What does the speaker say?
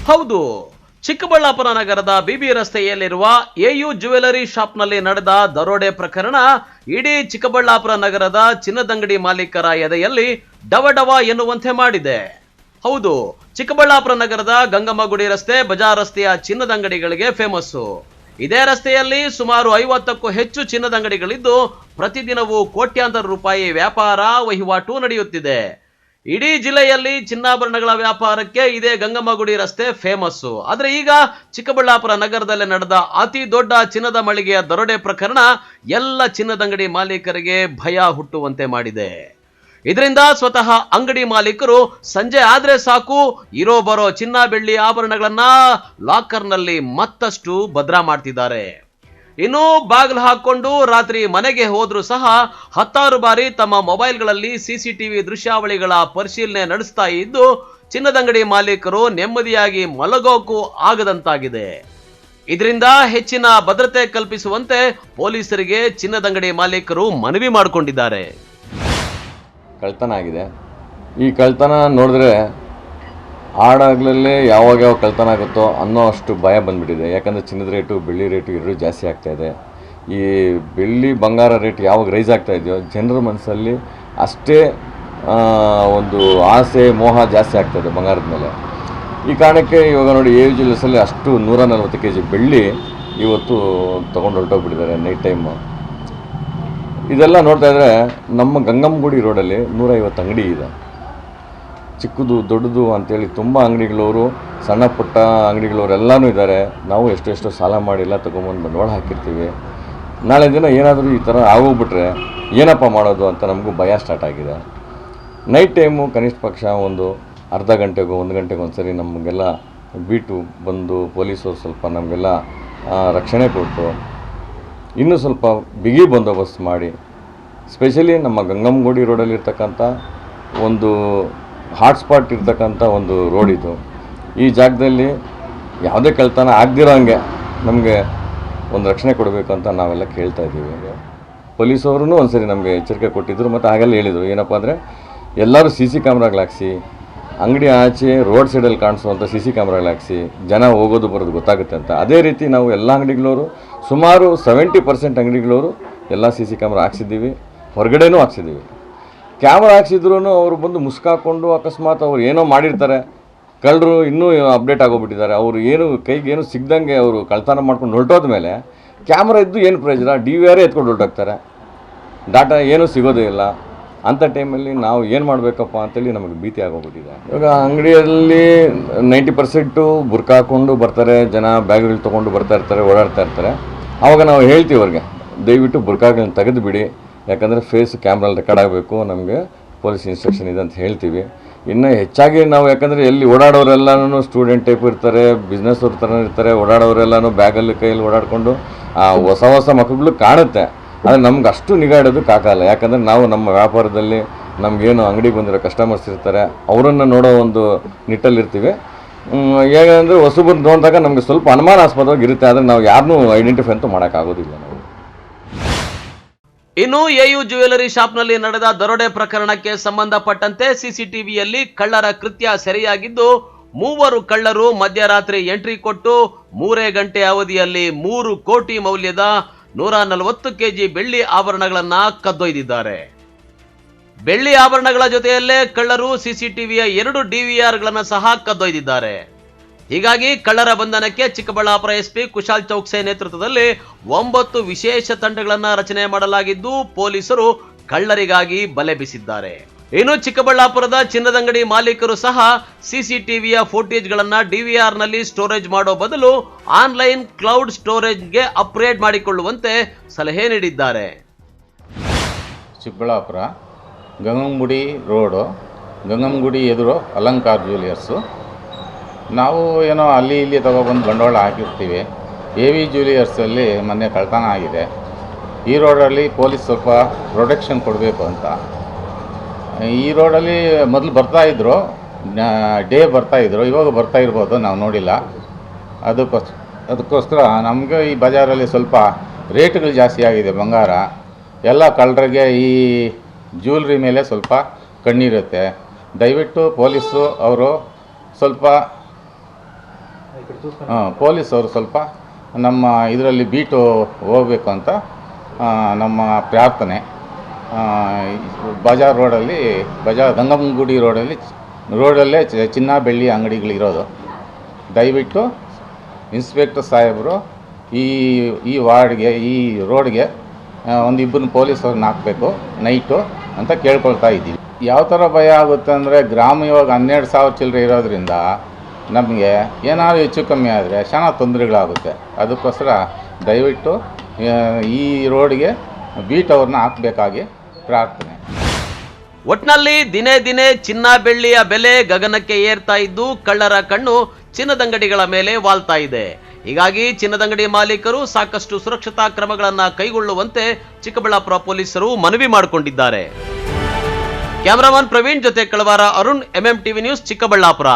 ಹೌದು, ಚಿಕ್ಕಬಳ್ಳಾಪುರ ನಗರದ ಬಿಬಿ ರಸ್ತೆಯಲ್ಲಿರುವ ಎಯು ಜ್ಯುವೆಲರಿ ಶಾಪ್ನಲ್ಲಿ ನಡೆದ ದರೋಡೆ ಪ್ರಕರಣ ಇಡೀ ಚಿಕ್ಕಬಳ್ಳಾಪುರ ನಗರದ ಚಿನ್ನದಂಗಡಿ ಮಾಲೀಕರ ಎದೆಯಲ್ಲಿ ಡವಡವ ಎನ್ನುವಂತೆ ಮಾಡಿದೆ. ಹೌದು, ಚಿಕ್ಕಬಳ್ಳಾಪುರ ನಗರದ ಗಂಗಮ್ಮಗುಡಿ ರಸ್ತೆ ಬಜಾರ್ ರಸ್ತೆಯ ಚಿನ್ನದಂಗಡಿಗಳಿಗೆ ಫೇಮಸ್ಸು. ಇದೇ ರಸ್ತೆಯಲ್ಲಿ ಸುಮಾರು 50ಕ್ಕೂ ಹೆಚ್ಚು ಚಿನ್ನದಂಗಡಿಗಳಿದ್ದು ಪ್ರತಿದಿನವೂ ಕೋಟ್ಯಾಂತರ ರೂಪಾಯಿ ವ್ಯಾಪಾರ ವಹಿವಾಟು ನಡೆಯುತ್ತಿದೆ. ಇಡೀ ಜಿಲ್ಲೆಯಲ್ಲಿ ಚಿನ್ನಾಭರಣಗಳ ವ್ಯಾಪಾರಕ್ಕೆ ಇದೇ ಗಂಗಮ್ಮಗುಡಿ ರಸ್ತೆ ಫೇಮಸ್ಸು. ಆದ್ರೆ ಈಗ ಚಿಕ್ಕಬಳ್ಳಾಪುರ ನಗರದಲ್ಲಿ ನಡೆದ ಅತಿ ದೊಡ್ಡ ಚಿನ್ನದ ಮಳಿಗೆಯ ದರೋಡೆ ಪ್ರಕರಣ ಎಲ್ಲ ಚಿನ್ನದಂಗಡಿ ಮಾಲೀಕರಿಗೆ ಭಯ ಹುಟ್ಟುವಂತೆ ಮಾಡಿದೆ. ಇದರಿಂದ ಸ್ವತಃ ಅಂಗಡಿ ಮಾಲೀಕರು ಸಂಜೆ ಆದ್ರೆ ಸಾಕು ಇರೋ ಬರೋ ಚಿನ್ನ ಬೆಳ್ಳಿ ಆಭರಣಗಳನ್ನ ಲಾಕರ್ನಲ್ಲಿ ಮತ್ತಷ್ಟು ಭದ್ರಾ ಮಾಡ್ತಿದ್ದಾರೆ. ಇನ್ನು ಬಾಗಿಲು ಹಾಕೊಂಡು ರಾತ್ರಿ ಮನೆಗೆ ಹೋದ್ರೂ ಸಹ 10 ಬಾರಿ ತಮ್ಮ ಮೊಬೈಲ್ಗಳಲ್ಲಿ ಸಿಸಿಟಿವಿ ದೃಶ್ಯಾವಳಿಗಳ ಪರಿಶೀಲನೆ ನಡೆಸ್ತಾ ಇದ್ದು ಚಿನ್ನದಂಗಡಿ ಮಾಲೀಕರು ನೆಮ್ಮದಿಯಾಗಿ ಮಲಗೋಕು ಆಗದಂತಾಗಿದೆ. ಇದರಿಂದ ಹೆಚ್ಚಿನ ಭದ್ರತೆ ಕಲ್ಪಿಸುವಂತೆ ಪೊಲೀಸರಿಗೆ ಚಿನ್ನದಂಗಡಿ ಮಾಲೀಕರು ಮನವಿ ಮಾಡಿಕೊಂಡಿದ್ದಾರೆ. ಕಳ್ತನ ಆಗಿದೆ. ಈ ಕಳ್ತನ ನೋಡಿದ್ರೆ ಆಡಾಗ್ಲಲ್ಲೇ ಯಾವಾಗ ಕಳ್ತನ ಆಗುತ್ತೋ ಅನ್ನೋ ಅಷ್ಟು ಭಯ ಬಂದುಬಿಟ್ಟಿದೆ. ಯಾಕಂದರೆ ಚಿನ್ನದ ರೇಟು ಬೆಳ್ಳಿ ರೇಟು ಎರಡೂ ಜಾಸ್ತಿ ಆಗ್ತಾಯಿದೆ. ಈ ಬೆಳ್ಳಿ ಬಂಗಾರ ರೇಟ್ ಯಾವಾಗ ರೈಸ್ ಆಗ್ತಾ ಇದೆಯೋ ಜನರ ಮನಸ್ಸಲ್ಲಿ ಅಷ್ಟೇ ಒಂದು ಆಸೆ ಮೋಹ ಜಾಸ್ತಿ ಆಗ್ತಾಯಿದೆ ಬಂಗಾರದ ಮೇಲೆ. ಈ ಕಾರಣಕ್ಕೆ ಇವಾಗ ನೋಡಿ ಎಯು ಜ್ಯುವೆಲರ್ಸಲ್ಲಿ ಅಷ್ಟು 140 kg ಬೆಳ್ಳಿ ಇವತ್ತು ತೊಗೊಂಡು ಹೊರಟೋಗ್ಬಿಟ್ಟಿದ್ದಾರೆ ನೈಟ್ ಟೈಮು. ಇದೆಲ್ಲ ನೋಡ್ತಾ ಇದ್ದರೆ ನಮ್ಮ ಗಂಗಮ್ಮಗುಡಿ ರೋಡಲ್ಲಿ 150 ಅಂಗಡಿ ಇದೆ. ಚಿಕ್ಕದು ದೊಡ್ಡದು ಅಂಥೇಳಿ ತುಂಬ ಅಂಗಡಿಗಳವರು, ಸಣ್ಣ ಪುಟ್ಟ ಅಂಗಡಿಗಳವರೆಲ್ಲನೂ ಇದ್ದಾರೆ. ನಾವು ಎಷ್ಟೆಷ್ಟೋ ಸಾಲ ಮಾಡಿಲ್ಲ ತೊಗೊಂಬಂದು ಬಂಡವಾಳ ಹಾಕಿರ್ತೀವಿ. ನಾಳೆ ದಿನ ಏನಾದರೂ ಈ ಥರ ಆಗೋಗ್ಬಿಟ್ರೆ ಏನಪ್ಪ ಮಾಡೋದು ಅಂತ ನಮಗೂ ಭಯ ಸ್ಟಾರ್ಟ್ ಆಗಿದೆ. ನೈಟ್ ಟೈಮು ಕನಿಷ್ಠ ಪಕ್ಷ ಒಂದು ಅರ್ಧ ಗಂಟೆಗೋ 1 ಗಂಟೆಗೆ ಒಂದು ಸರಿ ನಮಗೆಲ್ಲ ಬೀಟು ಬಂದು ಪೊಲೀಸರು ಸ್ವಲ್ಪ ನಮಗೆಲ್ಲ ರಕ್ಷಣೆ ಕೊಟ್ಟು ಇನ್ನೂ ಸ್ವಲ್ಪ ಬಿಗಿ ಬಂದೋಬಸ್ತ್ ಮಾಡಿ, ಸ್ಪೆಷಲಿ ನಮ್ಮ ಗಂಗಮ್ಮಗುಡಿ ರೋಡಲ್ಲಿರ್ತಕ್ಕಂಥ ಒಂದು ಹಾಟ್ಸ್ಪಾಟ್ ಇರ್ತಕ್ಕಂಥ ಒಂದು ರೋಡ್ ಇದು. ಈ ಜಾಗದಲ್ಲಿ ಯಾವುದೇ ಕಳ್ತನ ಆಗದಿರೋ ಹಂಗೆ ನಮಗೆ ಒಂದು ರಕ್ಷಣೆ ಕೊಡಬೇಕು ಅಂತ ನಾವೆಲ್ಲ ಕೇಳ್ತಾ ಇದ್ದೀವಿ. ಪೊಲೀಸವ್ರೂ ಒಂದು ಸರಿ ನಮಗೆ ಎಚ್ಚರಿಕೆ ಕೊಟ್ಟಿದ್ದರು ಮತ್ತು ಹಾಗೆಲ್ಲ ಹೇಳಿದರು, ಏನಪ್ಪ ಅಂದರೆ ಎಲ್ಲರೂ CC ಕ್ಯಾಮ್ರಾಗಳಾಕ್ಸಿ, ಅಂಗಡಿ ಆಚೆ ರೋಡ್ ಸೈಡಲ್ಲಿ ಕಾಣಿಸುವಂಥ CC ಕ್ಯಾಮ್ರಾಗಳಾಕ್ಸಿ, ಜನ ಹೋಗೋದು ಬರೋದು ಗೊತ್ತಾಗುತ್ತೆ ಅಂತ. ಅದೇ ರೀತಿ ನಾವು ಎಲ್ಲ ಅಂಗಡಿಗಳವರು ಸುಮಾರು 70% ಅಂಗಡಿಗಳವರು ಎಲ್ಲ CC ಕ್ಯಾಮ್ರಾ ಹಾಕ್ಸಿದ್ದೀವಿ, ಹೊರಗಡೆನೂ ಹಾಕ್ಸಿದ್ದೀವಿ. ಕ್ಯಾಮ್ರಾ ಹಾಕ್ಸಿದ್ರೂ ಅವರು ಬಂದು ಮುಸ್ಕಾಕೊಂಡು ಅಕಸ್ಮಾತ್ ಅವ್ರು ಏನೋ ಮಾಡಿರ್ತಾರೆ, ಕಳ್ಳರು ಇನ್ನೂ ಅಪ್ಡೇಟ್ ಆಗೋಗ್ಬಿಟ್ಟಿದ್ದಾರೆ. ಅವರು ಏನು ಕೈಗೇನು ಸಿಗ್ದಂಗೆ ಅವರು ಕಳ್ತನ ಮಾಡ್ಕೊಂಡು ಹೊರಟೋದ ಮೇಲೆ ಕ್ಯಾಮ್ರಾ ಇದ್ದು ಏನು ಪ್ರಯೋಜನ, DVR ಎತ್ಕೊಂಡು ಹೊರಟೋಗ್ತಾರೆ, ಡಾಟಾ ಏನೂ ಸಿಗೋದೇ ಇಲ್ಲ. ಅಂಥ ಟೈಮಲ್ಲಿ ನಾವು ಏನು ಮಾಡಬೇಕಪ್ಪ ಅಂತೇಳಿ ನಮಗೆ ಭೀತಿ ಆಗೋಗ್ಬಿಟ್ಟಿದೆ. ಇವಾಗ ಅಂಗಡಿಯಲ್ಲಿ 90% ಬುರ್ಕ ಹಾಕ್ಕೊಂಡು ಬರ್ತಾರೆ ಜನ, ಬ್ಯಾಗ್ಗಳು ತೊಗೊಂಡು ಬರ್ತಾ ಇರ್ತಾರೆ, ಓಡಾಡ್ತಾ ಇರ್ತಾರೆ. ಆವಾಗ ನಾವು ಹೇಳ್ತೀವಿ ಅವ್ರಿಗೆ, ದಯವಿಟ್ಟು ಬುರ್ಕಾಗಳನ್ನ ತೆಗೆದು ಬಿಡಿ, ಯಾಕಂದರೆ ಫೇಸ್ ಕ್ಯಾಮ್ರಲ್ಲಿ ರೆಕಾರ್ಡ್ ಆಗಬೇಕು, ನಮಗೆ ಪೊಲೀಸ್ ಇನ್ಸ್ಟ್ರಕ್ಷನ್ ಇದೆ ಅಂತ ಹೇಳ್ತೀವಿ. ಇನ್ನು ಹೆಚ್ಚಾಗಿ ನಾವು ಯಾಕಂದರೆ ಎಲ್ಲಿ ಓಡಾಡೋರೆಲ್ಲನೂ ಸ್ಟೂಡೆಂಟ್ ಟೈಪ್ ಇರ್ತಾರೆ, ಬಿಸ್ನೆಸ್ ಅವ್ರ ಥರ ಇರ್ತಾರೆ, ಓಡಾಡೋರೆಲ್ಲನೂ ಬ್ಯಾಗಲ್ಲಿ ಕೈಯಲ್ಲಿ ಓಡಾಡಿಕೊಂಡು ಹೊಸ ಹೊಸ ಮಕ್ಕಳು ಕಾಣುತ್ತೆ. ಆದರೆ ನಮ್ಗೆ ಅಷ್ಟು ನಿಗಾ ಇಡೋದಕ್ಕಾಗಲ್ಲ. ಯಾಕಂದರೆ ನಾವು ನಮ್ಮ ವ್ಯಾಪಾರದಲ್ಲಿ ನಮಗೇನು ಅಂಗಡಿಗೆ ಬಂದಿರೋ ಕಸ್ಟಮರ್ಸ್ ಇರ್ತಾರೆ ಅವರನ್ನು ನೋಡೋ ಒಂದು ನಿಟ್ಟಲ್ಲಿರ್ತೀವಿ. ಹೇಗಂದರೆ ಹೊಸಬರು ನೋಡಿದಾಗ ನಮಗೆ ಸ್ವಲ್ಪ ಅನುಮಾನಾಸ್ಪದವಾಗಿ ಇರುತ್ತೆ. ಆದರೆ ನಾವು ಯಾರನ್ನೂ ಐಡೆಂಟಿಫೈ ಅಂತೂ ಮಾಡೋಕ್ಕಾಗೋದಿಲ್ಲ ನಾವು. ಇನ್ನು ಎಯು ಜ್ಯುವೆಲರಿ ಶಾಪ್ನಲ್ಲಿ ನಡೆದ ದರೋಡೆ ಪ್ರಕರಣಕ್ಕೆ ಸಂಬಂಧಪಟ್ಟಂತೆ ಸಿಸಿಟಿವಿಯಲ್ಲಿ ಕಳ್ಳರ ಕೃತ್ಯ ಸೆರೆಯಾಗಿದ್ದು 3 ಕಳ್ಳರು ಮಧ್ಯರಾತ್ರಿ ಎಂಟ್ರಿ ಕೊಟ್ಟು 3 ಗಂಟೆ ಅವಧಿಯಲ್ಲಿ 3 ಕೋಟಿ ಮೌಲ್ಯದ 140 kg ಬೆಳ್ಳಿ ಆಭರಣಗಳನ್ನ ಕದ್ದೊಯ್ದಿದ್ದಾರೆ. ಬೆಳ್ಳಿ ಆಭರಣಗಳ ಜೊತೆಯಲ್ಲೇ ಕಳ್ಳರು ಸಿಸಿಟಿವಿಯ 2 DVRಗಳನ್ನು ಸಹ ಕದ್ದೊಯ್ದಿದ್ದಾರೆ. ಹೀಗಾಗಿ ಕಳ್ಳರ ಬಂಧನಕ್ಕೆ ಚಿಕ್ಕಬಳ್ಳಾಪುರ SP ಕುಶಾಲ್ ಚೌಕ್ಸೆ ನೇತೃತ್ವದಲ್ಲಿ 9 ವಿಶೇಷ ತಂಡಗಳನ್ನು ರಚನೆ ಮಾಡಲಾಗಿದ್ದು ಪೊಲೀಸರು ಕಳ್ಳರಿಗಾಗಿ ಬಲೆ ಬೀಸಿದ್ದಾರೆ. ಇನ್ನು ಚಿಕ್ಕಬಳ್ಳಾಪುರದ ಚಿನ್ನದಂಗಡಿ ಮಾಲೀಕರು ಸಹ ಸಿಸಿಟಿವಿಯ ಫುಟೇಜ್ಗಳನ್ನ DVRನಲ್ಲಿ ಸ್ಟೋರೇಜ್ ಮಾಡೋ ಬದಲು ಆನ್ಲೈನ್ ಕ್ಲೌಡ್ ಸ್ಟೋರೇಜ್ಗೆ ಅಪ್ಗ್ರೇಡ್ ಮಾಡಿಕೊಳ್ಳುವಂತೆ ಸಲಹೆ ನೀಡಿದ್ದಾರೆ. ಚಿಕ್ಕಬಳ್ಳಾಪುರ ಗಂಗಮ್ಮಗುಡಿ ರೋಡು, ಗಂಗಮ್ಮಗುಡಿ ಎದುರು ಅಲಂಕಾರ್ ಜ್ಯುವೆಲರ್ಸು. ನಾವು ಏನೋ ಅಲ್ಲಿ ಇಲ್ಲಿ ತಗೊಬಂದು ಬಂಡವಾಳ ಹಾಕಿರ್ತೀವಿ. AV ಜ್ಯುವೆಲರ್ಸಲ್ಲಿ ಮೊನ್ನೆ ಕಳ್ತನ ಆಗಿದೆ. ಈ ರೋಡಲ್ಲಿ ಪೊಲೀಸ್ ಸ್ವಲ್ಪ ಪ್ರೊಟೆಕ್ಷನ್ ಕೊಡಬೇಕು ಅಂತ. ಈ ರೋಡಲ್ಲಿ ಮೊದಲು ಬರ್ತಾಯಿದ್ರು, ಡೇ ಬರ್ತಾಯಿದ್ರು, ಇವಾಗ ಬರ್ತಾ ಇರ್ಬೋದು, ನಾವು ನೋಡಿಲ್ಲ. ಅದಕ್ಕೋಸ್ಕರ ನಮಗೆ ಈ ಬಜಾರಲ್ಲಿ ಸ್ವಲ್ಪ ರೇಟ್ಗಳು ಜಾಸ್ತಿ ಆಗಿದೆ. ಬಂಗಾರ ಎಲ್ಲ ಕಳ್ಳರಿಗೆ ಈ ಜ್ಯುವೆಲ್ರಿ ಮೇಲೆ ಸ್ವಲ್ಪ ಕಣ್ಣಿರುತ್ತೆ. ದಯವಿಟ್ಟು ಪೊಲೀಸು ಅವರು ಸ್ವಲ್ಪ ಪೊಲೀಸವರು ಸ್ವಲ್ಪ ನಮ್ಮ ಇದರಲ್ಲಿ ಬೀಟು ಹೋಗಬೇಕು ಅಂತ ನಮ್ಮ ಪ್ರಾರ್ಥನೆ. ಬಜಾರ್ ರೋಡಲ್ಲಿ ಗಂಗಮ್ಮಗುಡಿ ರೋಡಲ್ಲೇ ಚಿನ್ನ ಬೆಳ್ಳಿ ಅಂಗಡಿಗಳಿರೋದು. ದಯವಿಟ್ಟು ಇನ್ಸ್ಪೆಕ್ಟರ್ ಸಾಹೇಬರು ಈ ವಾರ್ಡ್ಗೆ ಈ ರೋಡ್ಗೆ ಒಂದು ಇಬ್ಬರು ಪೊಲೀಸರನ್ನ ಹಾಕಬೇಕು ನೈಟು ಅಂತ ಕೇಳ್ಕೊಳ್ತಾ ಇದ್ದೀವಿ. ಯಾವ ಥರ ಭಯ ಆಗುತ್ತೆ ಅಂದರೆ ಗ್ರಾಮ ಇವಾಗ 12,000 ಚಿಲ್ಲರೆ ಇರೋದ್ರಿಂದ ನಮಗೆ ಏನಾದರೂ ಹೆಚ್ಚು ಕಮ್ಮಿ ಆದರೆ ಚೆನ್ನಾಗಿ ತೊಂದರೆಗಳಾಗುತ್ತೆ. ಅದಕ್ಕೋಸ್ಕರ ದಯವಿಟ್ಟು ಈ ರೋಡ್ಗೆ ಬೀಟ್ ಅವ್ರನ್ನ ಹಾಕಬೇಕಾಗಿ ಪ್ರಾರ್ಥನೆ. ಒಟ್ನಲ್ಲಿ ದಿನೇ ದಿನೇ ಚಿನ್ನ ಬೆಳ್ಳಿಯ ಬೆಲೆ ಗಗನಕ್ಕೆ ಏರ್ತಾ ಇದ್ದು ಕಳ್ಳರ ಕಣ್ಣು ಚಿನ್ನದಂಗಡಿಗಳ ಮೇಲೆ ವಾಲ್ತಾ ಇದೆ. ಹೀಗಾಗಿ ಚಿನ್ನದಂಗಡಿ ಮಾಲೀಕರು ಸಾಕಷ್ಟು ಸುರಕ್ಷತಾ ಕ್ರಮಗಳನ್ನು ಕೈಗೊಳ್ಳುವಂತೆ ಚಿಕ್ಕಬಳ್ಳಾಪುರ ಪೊಲೀಸರು ಮನವಿ ಮಾಡಿಕೊಂಡಿದ್ದಾರೆ. ಕ್ಯಾಮರಾಮನ್ ಪ್ರವೀಣ್ ಜೊತೆ ಕಳವಾರ ಅರುಣ್, MMTV ನ್ಯೂಸ್, ಚಿಕ್ಕಬಳ್ಳಾಪುರ.